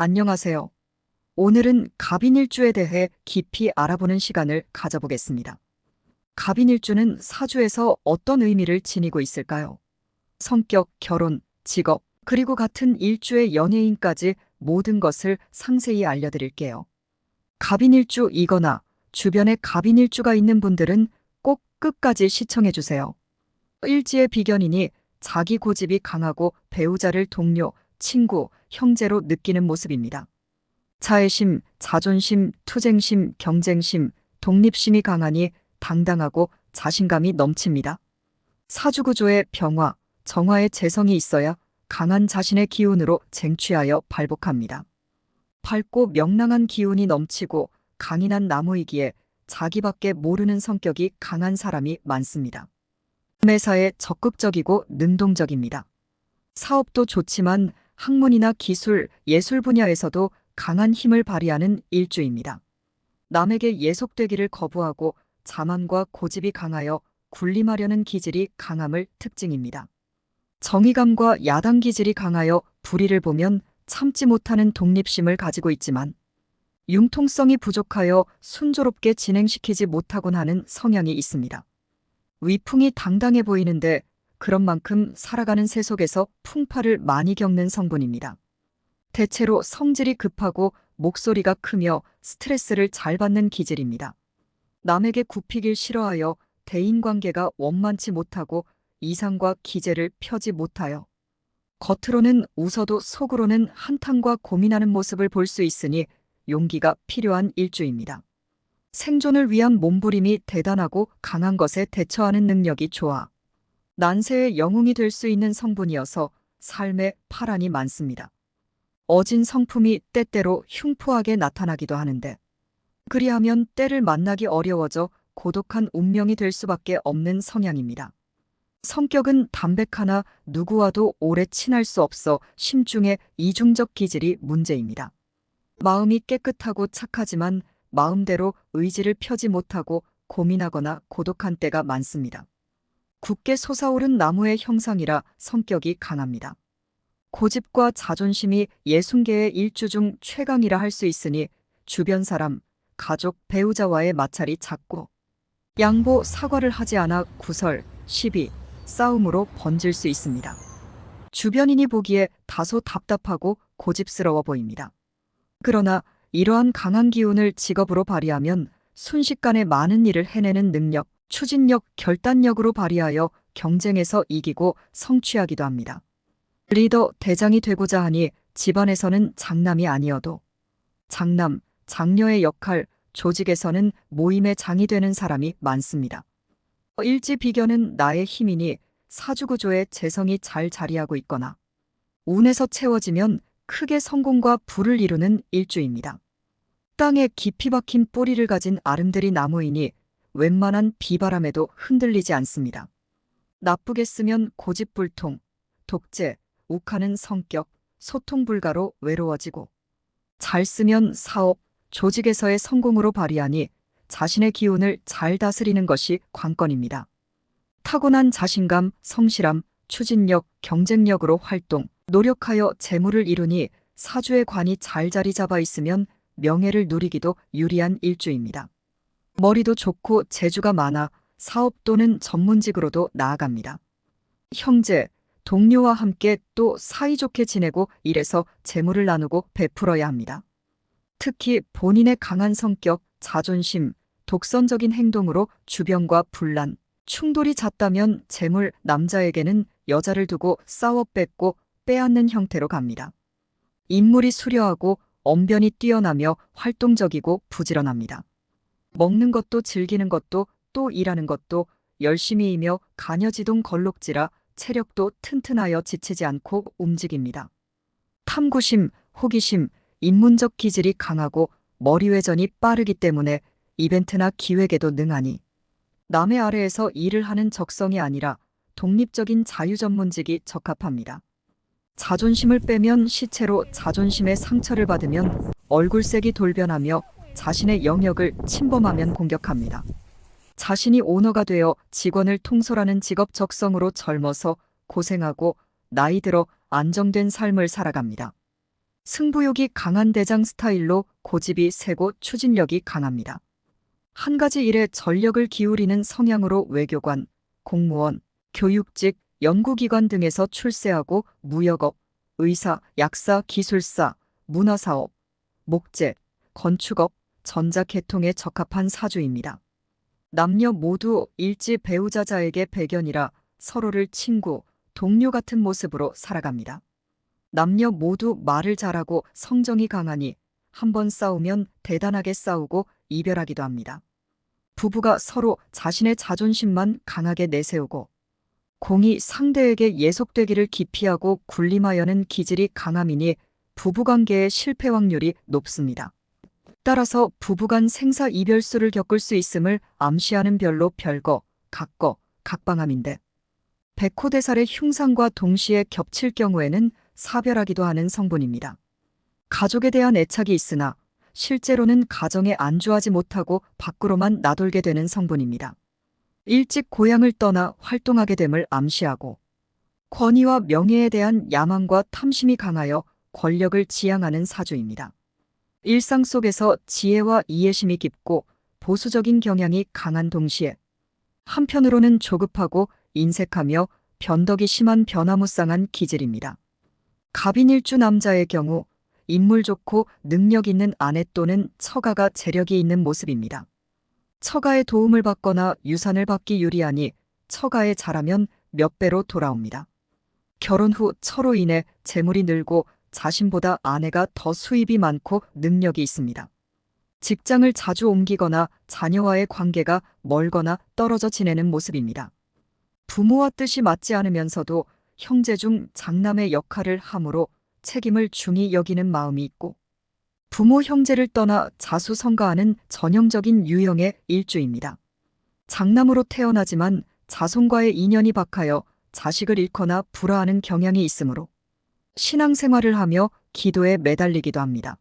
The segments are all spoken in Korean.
안녕하세요. 오늘은 갑인일주에 대해 깊이 알아보는 시간을 가져보겠습니다. 갑인일주는 사주에서 어떤 의미를 지니고 있을까요? 성격, 결혼, 직업, 그리고 같은 일주의 연예인까지 모든 것을 상세히 알려드릴게요. 갑인일주이거나 주변에 갑인일주가 있는 분들은 꼭 끝까지 시청해주세요. 일지의 비견이니 자기 고집이 강하고 배우자를 동료, 친구, 형제로 느끼는 모습입니다. 자애심, 자존심, 투쟁심, 경쟁심, 독립심이 강하니 당당하고 자신감이 넘칩니다. 사주구조의 병화, 정화의 재성이 있어야 강한 자신의 기운으로 쟁취하여 발복합니다. 밝고 명랑한 기운이 넘치고 강인한 나무이기에 자기밖에 모르는 성격이 강한 사람이 많습니다. 매사에 적극적이고 능동적입니다. 사업도 좋지만 학문이나 기술, 예술 분야에서도 강한 힘을 발휘하는 일주입니다. 남에게 예속되기를 거부하고 자만과 고집이 강하여 군림하려는 기질이 강함을 특징입니다. 정의감과 야당 기질이 강하여 불의를 보면 참지 못하는 독립심을 가지고 있지만 융통성이 부족하여 순조롭게 진행시키지 못하곤 하는 성향이 있습니다. 위풍이 당당해 보이는데 그런 만큼 살아가는 새 속에서 풍파를 많이 겪는 성분입니다. 대체로 성질이 급하고 목소리가 크며 스트레스를 잘 받는 기질입니다. 남에게 굽히길 싫어하여 대인관계가 원만치 못하고 이상과 기제를 펴지 못하여 겉으로는 웃어도 속으로는 한탄과 고민하는 모습을 볼 수 있으니 용기가 필요한 일주입니다. 생존을 위한 몸부림이 대단하고 강한 것에 대처하는 능력이 좋아 난세의 영웅이 될 수 있는 성분이어서 삶에 파란이 많습니다. 어진 성품이 때때로 흉포하게 나타나기도 하는데 그리하면 때를 만나기 어려워져 고독한 운명이 될 수밖에 없는 성향입니다. 성격은 담백하나 누구와도 오래 친할 수 없어 심중의 이중적 기질이 문제입니다. 마음이 깨끗하고 착하지만 마음대로 의지를 펴지 못하고 고민하거나 고독한 때가 많습니다. 굳게 솟아오른 나무의 형상이라 성격이 강합니다. 고집과 자존심이 예순계의 일주 중 최강이라 할 수 있으니 주변 사람, 가족, 배우자와의 마찰이 잦고 양보, 사과를 하지 않아 구설, 시비, 싸움으로 번질 수 있습니다. 주변인이 보기에 다소 답답하고 고집스러워 보입니다. 그러나 이러한 강한 기운을 직업으로 발휘하면 순식간에 많은 일을 해내는 능력, 추진력, 결단력으로 발휘하여 경쟁에서 이기고 성취하기도 합니다. 리더, 대장이 되고자 하니 집안에서는 장남이 아니어도 장남, 장녀의 역할, 조직에서는 모임의 장이 되는 사람이 많습니다. 일지비견은 나의 힘이니 사주구조의 재성이 잘 자리하고 있거나 운에서 채워지면 크게 성공과 부를 이루는 일주입니다. 땅에 깊이 박힌 뿌리를 가진 아름드리 나무이니 웬만한 비바람에도 흔들리지 않습니다. 나쁘게 쓰면 고집불통, 독재, 욱하는 성격, 소통 불가로 외로워지고 잘 쓰면 사업, 조직에서의 성공으로 발휘하니 자신의 기운을 잘 다스리는 것이 관건입니다. 타고난 자신감, 성실함, 추진력, 경쟁력으로 활동, 노력하여 재물을 이루니 사주의 관이 잘 자리 잡아 있으면 명예를 누리기도 유리한 일주입니다. 머리도 좋고 재주가 많아 사업 또는 전문직으로도 나아갑니다. 형제, 동료와 함께 또 사이좋게 지내고 일에서 재물을 나누고 베풀어야 합니다. 특히 본인의 강한 성격, 자존심, 독선적인 행동으로 주변과 분란, 충돌이 잦다면 재물, 남자에게는 여자를 두고 싸워 뺏고 빼앗는 형태로 갑니다. 인물이 수려하고 언변이 뛰어나며 활동적이고 부지런합니다. 먹는 것도 즐기는 것도 또 일하는 것도 열심히이며 가녀지동 걸록지라 체력도 튼튼하여 지치지 않고 움직입니다. 탐구심, 호기심, 인문적 기질이 강하고 머리회전이 빠르기 때문에 이벤트나 기획에도 능하니 남의 아래에서 일을 하는 적성이 아니라 독립적인 자유전문직이 적합합니다. 자존심을 빼면 시체로 자존심의 상처를 받으면 얼굴색이 돌변하며 자신의 영역을 침범하면 공격합니다. 자신이 오너가 되어 직원을 통솔하는 직업 적성으로 젊어서 고생하고 나이 들어 안정된 삶을 살아갑니다. 승부욕이 강한 대장 스타일로 고집이 세고 추진력이 강합니다. 한 가지 일에 전력을 기울이는 성향으로 외교관, 공무원, 교육직, 연구기관 등에서 출세하고 무역업, 의사, 약사, 기술사, 문화사업, 목재, 건축업, 전자계통에 적합한 사주입니다. 남녀 모두 일지 배우자자에게 백연이라 서로를 친구, 동료 같은 모습으로 살아갑니다. 남녀 모두 말을 잘하고 성정이 강하니 한번 싸우면 대단하게 싸우고 이별하기도 합니다. 부부가 서로 자신의 자존심만 강하게 내세우고 공이 상대에게 예속되기를 기피하고 군림하여는 기질이 강함이니 부부관계의 실패 확률이 높습니다. 따라서 부부간 생사 이별수를 겪을 수 있음을 암시하는 별로 별거, 각거, 각방함인데 백호대살의 흉상과 동시에 겹칠 경우에는 사별하기도 하는 성분입니다. 가족에 대한 애착이 있으나 실제로는 가정에 안주하지 못하고 밖으로만 나돌게 되는 성분입니다. 일찍 고향을 떠나 활동하게 됨을 암시하고 권위와 명예에 대한 야망과 탐심이 강하여 권력을 지향하는 사주입니다. 일상 속에서 지혜와 이해심이 깊고 보수적인 경향이 강한 동시에 한편으로는 조급하고 인색하며 변덕이 심한 변화무쌍한 기질입니다. 갑인일주 남자의 경우 인물 좋고 능력 있는 아내 또는 처가가 재력이 있는 모습입니다. 처가의 도움을 받거나 유산을 받기 유리하니 처가에 잘하면 몇 배로 돌아옵니다. 결혼 후 처로 인해 재물이 늘고 자신보다 아내가 더 수입이 많고 능력이 있습니다. 직장을 자주 옮기거나 자녀와의 관계가 멀거나 떨어져 지내는 모습입니다. 부모와 뜻이 맞지 않으면서도 형제 중 장남의 역할을 하므로 책임을 중히 여기는 마음이 있고 부모 형제를 떠나 자수성가하는 전형적인 유형의 일주입니다. 장남으로 태어나지만 자손과의 인연이 박하여 자식을 잃거나 불화하는 경향이 있으므로 신앙생활을 하며 기도에 매달리기도 합니다.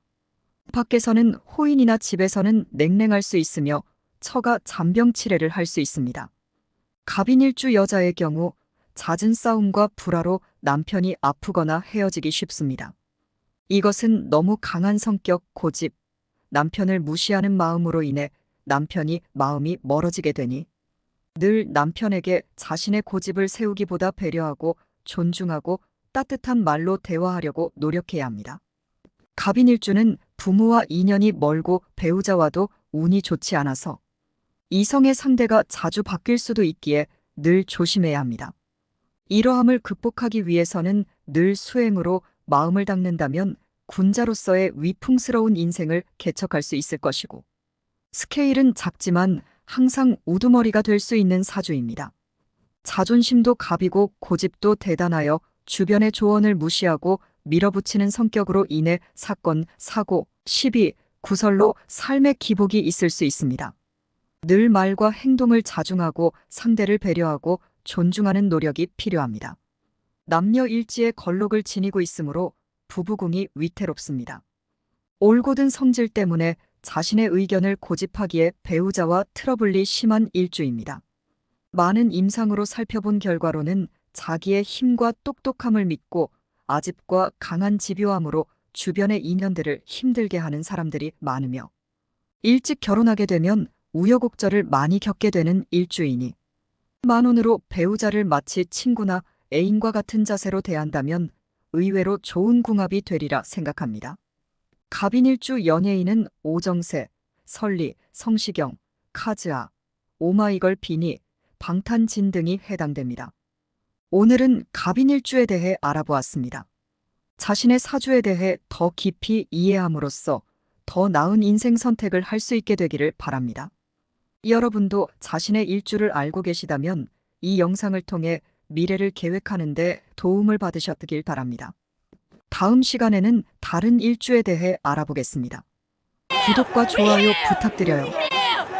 밖에서는 호인이나 집에서는 냉랭할 수 있으며 처가 잔병치레를 할 수 있습니다. 갑인일주 여자의 경우 잦은 싸움과 불화로 남편이 아프거나 헤어지기 쉽습니다. 이것은 너무 강한 성격, 고집, 남편을 무시하는 마음으로 인해 남편이 마음이 멀어지게 되니 늘 남편에게 자신의 고집을 세우기보다 배려하고 존중하고 따뜻한 말로 대화하려고 노력해야 합니다. 갑인일주는 부모와 인연이 멀고 배우자와도 운이 좋지 않아서 이성의 상대가 자주 바뀔 수도 있기에 늘 조심해야 합니다. 이러함을 극복하기 위해서는 늘 수행으로 마음을 닦는다면 군자로서의 위풍스러운 인생을 개척할 수 있을 것이고 스케일은 작지만 항상 우두머리가 될 수 있는 사주입니다. 자존심도 갑이고 고집도 대단하여 주변의 조언을 무시하고 밀어붙이는 성격으로 인해 사건, 사고, 시비, 구설로 삶의 기복이 있을 수 있습니다. 늘 말과 행동을 자중하고 상대를 배려하고 존중하는 노력이 필요합니다. 남녀 일지의 걸록을 지니고 있으므로 부부궁이 위태롭습니다. 올곧은 성질 때문에 자신의 의견을 고집하기에 배우자와 트러블이 심한 일주입니다. 많은 임상으로 살펴본 결과로는 자기의 힘과 똑똑함을 믿고 아집과 강한 집요함으로 주변의 인연들을 힘들게 하는 사람들이 많으며 일찍 결혼하게 되면 우여곡절을 많이 겪게 되는 일주이니 만원으로 배우자를 마치 친구나 애인과 같은 자세로 대한다면 의외로 좋은 궁합이 되리라 생각합니다. 갑인일주 연예인은 오정세, 설리, 성시경, 카즈아, 오마이걸 비니, 방탄진 등이 해당됩니다. 오늘은 갑인일주에 대해 알아보았습니다. 자신의 사주에 대해 더 깊이 이해함으로써 더 나은 인생 선택을 할 수 있게 되기를 바랍니다. 여러분도 자신의 일주를 알고 계시다면 이 영상을 통해 미래를 계획하는 데 도움을 받으셨길 바랍니다. 다음 시간에는 다른 일주에 대해 알아보겠습니다. 구독과 좋아요 부탁드려요.